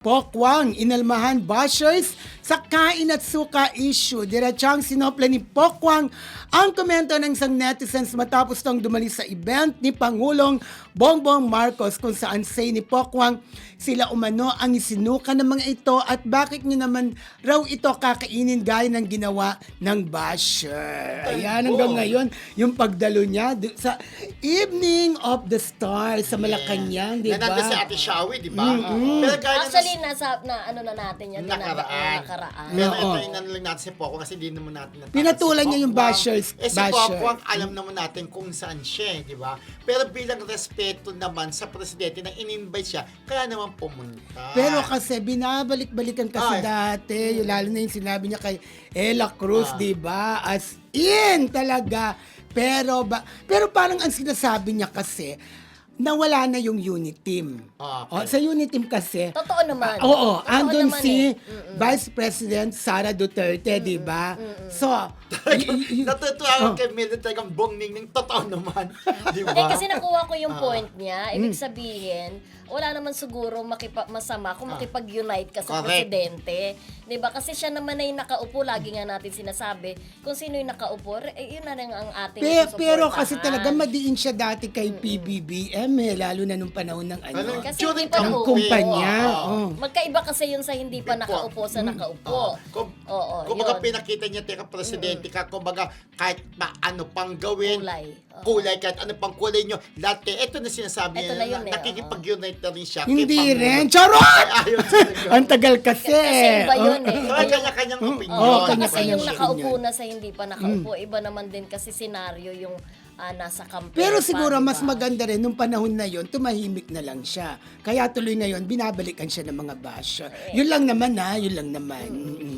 Pokwang, inalmahan bashers sa kain at suka issue. Diretsang sinopla ni Pokwang ang komento ng isang netizens matapos tong dumali sa event ni Pangulong Bongbong Marcos kung saan say ni Pokwang sila umano ang isinuka ng mga ito at bakit nyo naman raw ito kakainin gaya ng ginawa ng basher. Ayan, hanggang ngayon, yung pagdalo niya sa Evening of the Stars sa Malacanang, di ba? Nandun si Ate Shawi, di ba? Pero gaya Actually, ano na natin yan. nakaraan. Pero Pero ito yung nanulang natin si Poco kasi hindi naman natin natapos Pinatulan niya yung bashers. Si Poco ang alam naman natin kung saan siya, di ba? Pero bilang respeto naman sa presidente na in-invite siya, kaya naman pumunta. Pero kasi binabalik-balikan kasi dati, yung lalo na yung sinabi niya kay Ella Cruz, di ba? As in talaga. Pero parang ang sinasabi niya kasi, nawala na yung unit team. Okay. Sa unit team kasi, Totoo naman. oo, Totoo andun naman si Vice President Sara Duterte, di ba? So, Natutuwa ako kay Mildred talagang buong ningning, totoo naman. Di Hindi, ba? kasi nakuha ko yung point niya. Ibig sabihin, wala naman siguro masama kung makipag-unite ka sa Correct. presidente. 'Di ba? Kasi siya naman ay nakaupo, lagi nga natin sinasabi, kung sino yung nakaupo, yun na rin ang ating pero kasi susuportahan. talaga madiin siya dati kay PBBM, lalo na nung panahon ng Ano, Kasi during hindi pa ng po. kumpanya. Oo. Magkaiba kasi yun sa hindi pa nakaupo sa nakaupo. Oo, Kumbaga yun. pinakita niya, teka presidente ka, kumbaga kahit ano pang gawin, Kulay. Oo. kulay, kahit ano pang kulay nyo, lahat ito na sinasabi Ito niya, na yun nakikipag-unite na rin siya. Hindi kay Pangulo. rin. Charot! Ayaw talaga. Ang tagal kasi. Kasi iba yun eh. So, kanya-kanyang opinion. Oo, Kasi kanya-kanyang yung nakaupo opinion. na sa hindi pa nakaupo, iba naman din kasi senaryo yung nasa campaign. Pero pa, siguro diba? mas maganda rin nung panahon na yon, tumahimik na lang siya. Kaya tuloy ngayon, binabalikan siya ng mga basher. Yun lang naman yun lang naman.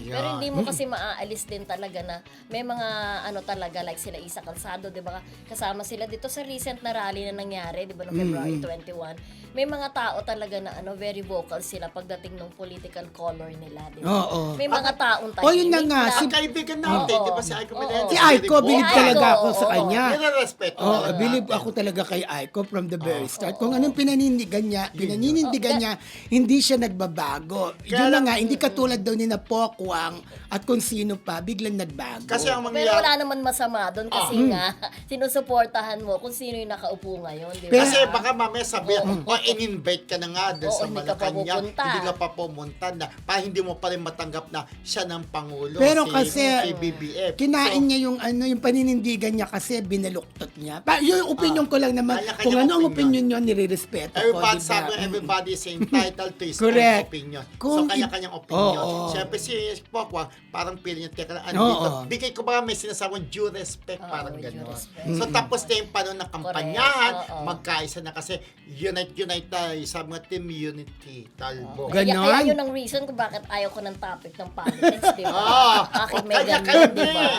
Pero hindi mo kasi maaalis din talaga na may mga ano talaga like sila Isa Calzado, 'di ba? Kasama sila dito sa recent na rally na nangyari, 'di ba, no February 21. May mga tao talaga na very vocal sila pagdating ng political color nila, 'di ba? Oo. May mga taong tayo. O, yun na nga, Ang kaibigan natin, di ba si Aiko Menendez? Si Aiko, bilib Aiko, talaga ako sa oo. kanya. Nire-respeto Oo, talaga bilib natin. ako talaga kay Aiko from the very start. Kung anong pinaninindigan niya, hindi siya nagbabago. Yun na nga, hindi katulad daw ni na Pokwang at kung sino pa, biglang nagbago. Kasi ang Pero mangyayari, wala naman masama doon kasi nga sinusuportahan mo kung sino yung nakaupo ngayon, 'di ba? kasi baka mamaya sabihin, in-invite ka na nga doon Oo, sa hindi ka pa Malacanang, pupunta. hindi ka pa pumunta na, para hindi mo pa rin matanggap na siya ng Pangulo. Pero si kasi, BBM. kinain niya yung paninindigan niya kasi binaluktot niya. Yung opinion ko lang naman, Kanya-kanyang kung ano ang opinion. opinion niyo, nirerespeto ko. Everybody, diba? sabi, everybody is entitled to his Correct. own opinion. Kung So, kanya-kanyang opinion. Oo. Siyempre, si Pokwang, parang feeling niya, teka lang, ano Oo. dito? Bigay ko ba may sinasabang due respect, parang due gano'n. respect. So, tapos na yung panahon ng kampanyahan, Correct. Oo. magkaisa na kasi unite tayo. Sabi nga, team unity, talbo. Ganon. Kaya yun ang reason kung bakit ayaw ko ng topic ng politics, di ba? Ah, Bakit may kanya-kanya ganun, di ba? din.